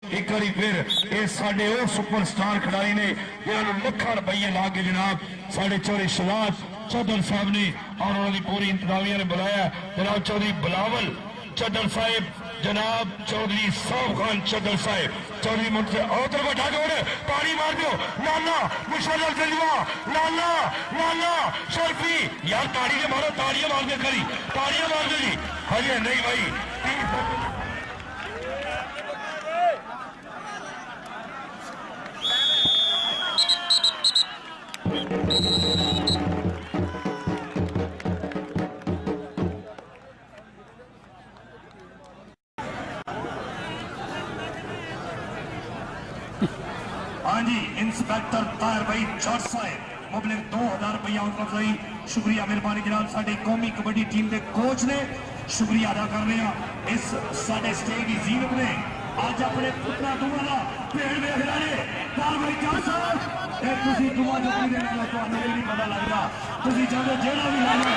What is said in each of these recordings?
एक बार फिर ये साडे वो सुपरस्टार खिडारी ने जिन्होंने लखा रुपये ला के जनाब साडे चौधरी शहजाद चौधरी साहब ने और उन्होंने पूरी इंतजामिया ने बुलाया। जनाब चौधरी बिलावल चौधरी साहब, जनाब चौधरी साहब खान चौधरी साहब, चौधरी मुझसे उधर बैठा जोड़ ताड़ी मार दो। नाना मुशर्रफ जलवा, नाना नाना शर्फी यार ताड़ियां मारो, ताड़ियां मार दे करी, ताड़ियां मार दो जी। हाँ जी नहीं भाई हाँ जी इंस्पेक्टर ताहिर भाई जट साहब मुबलिक 2000 रुपया अफजाई शुक्रिया मेहरबानी जनाब। साडी कौमी कबड्डी टीम के कोच ने शुक्रिया अदा कर रहे हैं। इस साडे स्टेज की जीनत ने अज अपने पुत्रा दुआ का भेड़ वेख रहे हैं। ताहिर भाई जट साहब ये तुसी दुआ जो भी देना तुहानू ये नहीं पता लगता, तुसी चाहते जेड़ा भी लाना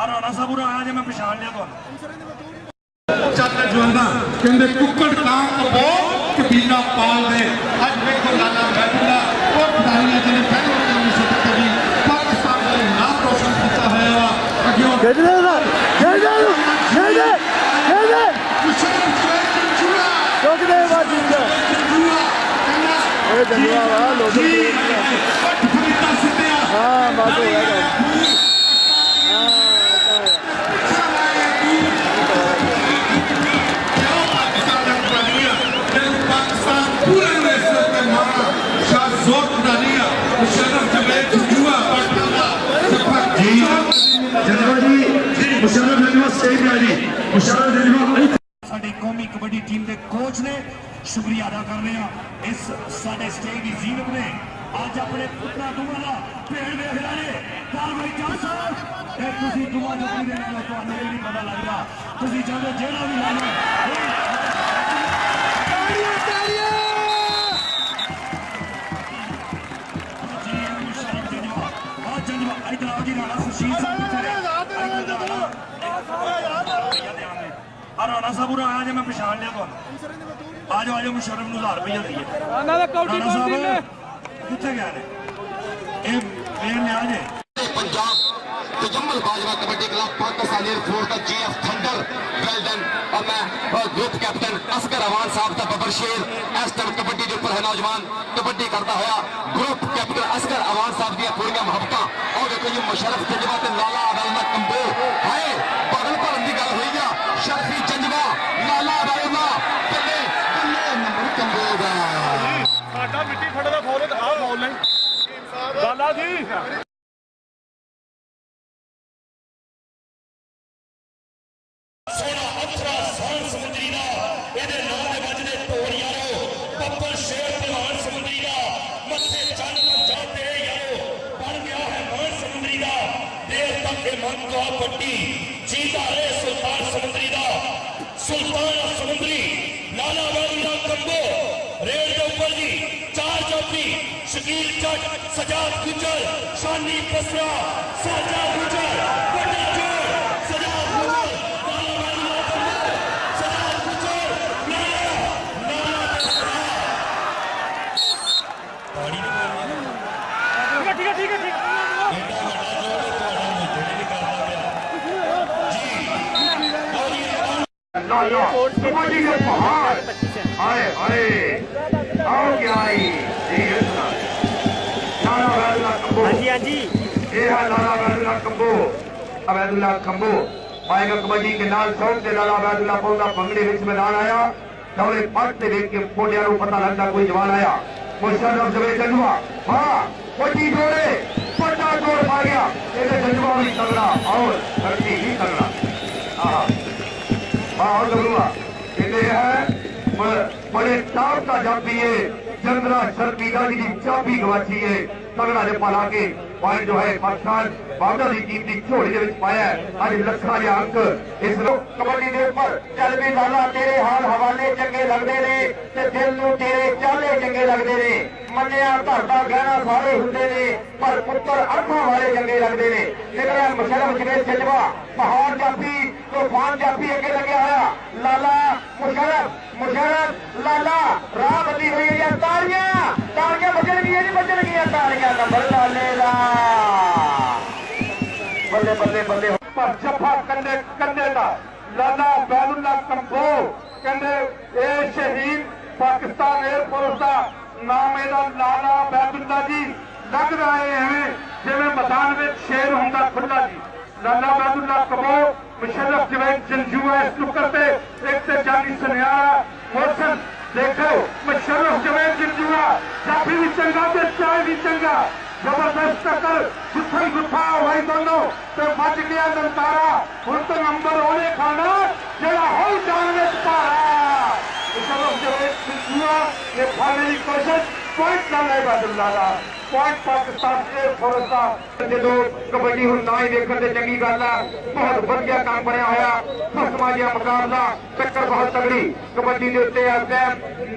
राणा साहब आया जे मैं पछाण लिया कहते कुकड़ कां कबो कबीला पाल दे। अज देखो लाला बैठूगा वो खिडारी जिन्हें पहले 1971 पाकिस्तान का नाम रोशन किया है। साडी कौमी कबड्डी टीम के कोच ने शुक्रिया अदा कर रहे हैं। इस साडे स्टेज की जीनत ने अज अपने पुत्रा दुआ का भेड़ वेख रहे हैं। ताहिर भाई जट साहब ये तुसी दुआ जो भी देना तुहानू ये नहीं पता लगता, तुसी चाहते जेड़ा भी लाना राणा साहब आया जे मैं पछाण लिया आ जाओ मुशर्रफ नूं 1000 रुपया दईए। राणा साहब कित्थे गए ने लिया जे पंजाब तजम्मुल बाजवा कबड्डी क्लब पाकिस्तान एयरफोर्स का जीएफ थंडर वेल्डन और मैं ग्रुप कैप्टन असगर अवान साहब का बबर शेर इस टाइम कबड्डी के ऊपर है नौजवान कबड्डी करता हुआ ग्रुप कैप्टन असगर अवान साहब दी पूरी मोहब्बत और देखो ये मुशर्रफ जजवा ते लाला अदालत कंबो है पागल भरन की गल हुई है। शर्फी जंजवा लाला अदालत पहले पहले नंबर कंबो दा साडा मिट्टी फड़ दा फौल आ फौल नहीं लाला जी सोना अथरा सान समुद्री का ये नाम के बजने ढोल यारो बब्बर शेर पहलवान समुद्री का मत्थे चंद जाते यारो बन गया है मान समुद्री का देर तक के मन को पट्टी जीता रहे सुल्तान समुद्री का सुल्तान समुद्री लाला वाला कंबो रेल के ऊपर जी चार चौकी शकील जट सजाद गुजर शानी पसरा साजा गुजर बड़ा जोर सजाद गुजर अवैदुल्ला कंबो आएगा कबड्डी के नाल सौंप के लाला अवैदुल्ला पौधा भंगड़े विच मैदान आया दौड़े पट से देख के पोलिया को पता लगता कोई जवान आया मुशर्रफ जवे जंजवा हाँ पट्टी जोड़े पट्टा जोड़ पा गया ये जंजवा भी तगड़ा और धरती भी तगड़ा हाँ और जरूर ये है बड़े टॉप का जापी है चंद्रा शर्फीदा जी की चाबी गवाची है तगड़ा ने पला के पॉइंट जो है पाकिस्तान बाबा की टीम की झोली के पाया अज लखा या अंक इस कबड्डी के उपर चल भी लाला तेरे हाल हवाले चंगे लगते ने ते दिल नूं तेरे चाले चंगे लगते ने मन्निया घर का गहना सारे हुंदे ने पर पुत्र अखां वाले चंगे लगते ने निकलिया मुशर्रफ जवेद जजवा पहाड़ जाफी तूफान जाफी अगे लगे आया लाला मुशर्रफ लाला राह बदली हुई है तालियां तालियां बजन गई तालियां नंबर लाले दा बल्ले बल्ले बल्ले पर जफा कंधे कंधे दा लाला बैदुल्ला कंबो कहंदे ए शहीद पाकिस्तान एयरफोर्स का नाम एदा लाला बैदुल्ला जी लग रहा है जिवें मैदान में शेर होंदा खुला जी लाला बैदुल्ला कंबो मुशर्रफ जवेद जंजुआ इस नुक्कर पे एक ते जानी सुनियारा मोहसन देखो मुशर्रफ जवेद जंजुआ काफी भी चंगा ते चाय भी चंगा जबरदस्त टक्कर गुत्था गुत्था भाई दोनों ते बच गया नंतारा हुण तो नंबर ओने खाना जेड़ा होल जान विच भारा मुशर्रफ जवेद जंजुआ ने फाने की कोशिश पॉइंट ना ले बैदुल्ला दा पॉइंट पाकिस्तान एयरफोर्स का जो कबड्डी हूँ ना ही देखने से चंगी गल है बहुत वधिया काम बनया होया फसमा जिहा मुकाबला टक्कर बहुत तगड़ी कबड्डी के उत्ते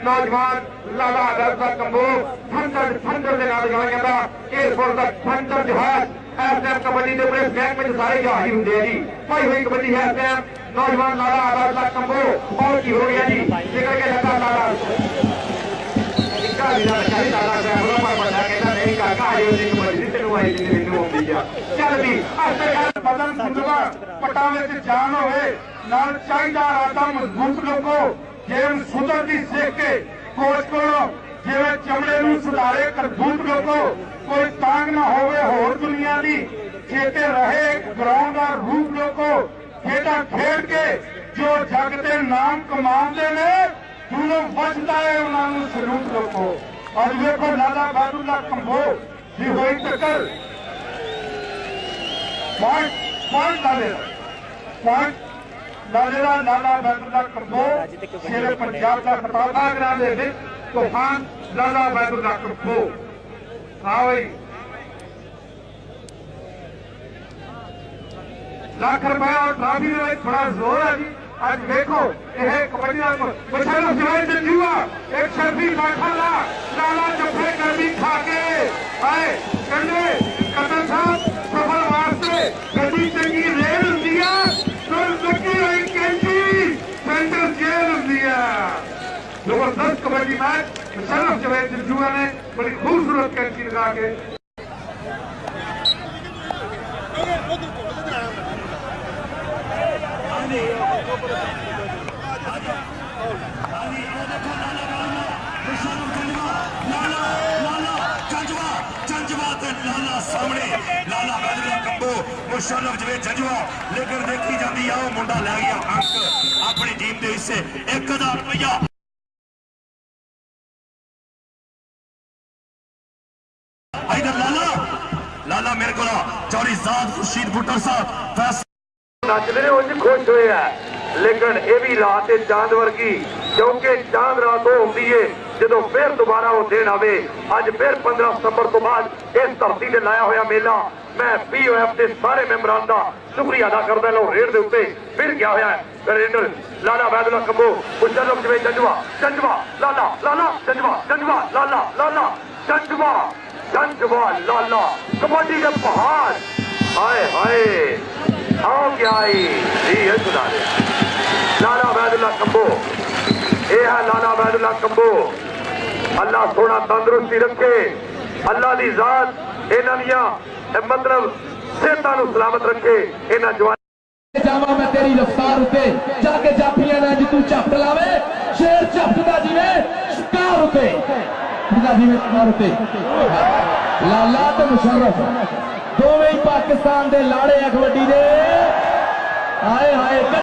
नौजवान लाला दरसा कंबो थंडर के नाम जाना जाता एयरफोर्स का थंडर जहाज इस टाइम कबड्डी के पूरे फ्लैग में सारे जहाज ही होंगे जी भाई हुई कबड्डी है इस टाइम नौजवान लाला दरसा कंबो और की हो गया जी निकल के लगा लाला जान हो चाहिए राधा मजबूत लोगो जेम सुधरती सीख के कोच को जिवें चमड़े नूं सुधारे करबूत लोगो कोई तांग ना होवे होर दुनिया दी चेते रहे ग्राउंड का रूप लोगो खेडा खेड के जो जग ते नाम कमाते ने दोनों बचता है उन्होंने सलूट लोगो और देखो लाला बैदुल्ला कंबो भी हुई टक्कर पॉइंट लाले लाला बैदुल्ला कंबो शेर पंजाब का खिताब आगरा दे तूफान लाला बैदुल्ला कंबो हाँ भाई लाख रुपया और ट्रॉफी में थोड़ा जोर है जी आज देखो यह कबड्डी मुशर्रफ जवेद जंजुआ एक शर्फी बैठा लाला जफे गर्मी खा के आए कहते कतर साहब सफर वास्ते गड्डी चंगी रेल होंगी तो लगी हुई कैंची सेंट्रल जेल होंगी जबरदस्त कबड्डी मैच मुशर्रफ जवेद जंजुआ ने बड़ी खूबसूरत कैंची लगा के लाला सामने लाला बैदुल्ला कंबो मुशर्रफ जवेद जंजुआ लेकर देखी जाती है मुंडा लै गया अंक अपनी टीम के हिस्से 1000 रुपया इधर लाला मेरे को चौरी साहब खुर्शीद भुट्टर साहब नचते ने उन्हें खुश हुए है लेकिन यह भी रात चांद वर्गी क्योंकि चांद रात होती है जो फिर दोबारा वो दिन आवे अज फिर 15 सितंबर तो बाद इस धरती से लाया हुआ मेला मैं POF के सारे मेंबरान का शुक्रिया अदा करता लो रेड के उत्ते फिर गया हुआ है रेडर लाला बैदुल्ला कंबो मुशर्रफ जवेद जंजुआ लाला जंजुआ लाला कबड्डी के पहाड़ हाय हाय आओ क्या है सुधारे लाला बैदुल्ला कंबो ये है लाला बैदुल्ला कंबो अल्लाह सोना तंदुरुस्ती रखे अल्लाह की जात इन्हों मतलब सेहतां नूं सलामत रखे इन्हां जवान जावा मैं तेरी रफ्तार उते जाके जाफियां ना जी तू झपट लावे शेर झपटदा जिवे शिकार उते जिवे शिकार उते लाला ते मुशर्रफ दोवें ही पाकिस्तान दे लाड़े कबड्डी दे हाय हाय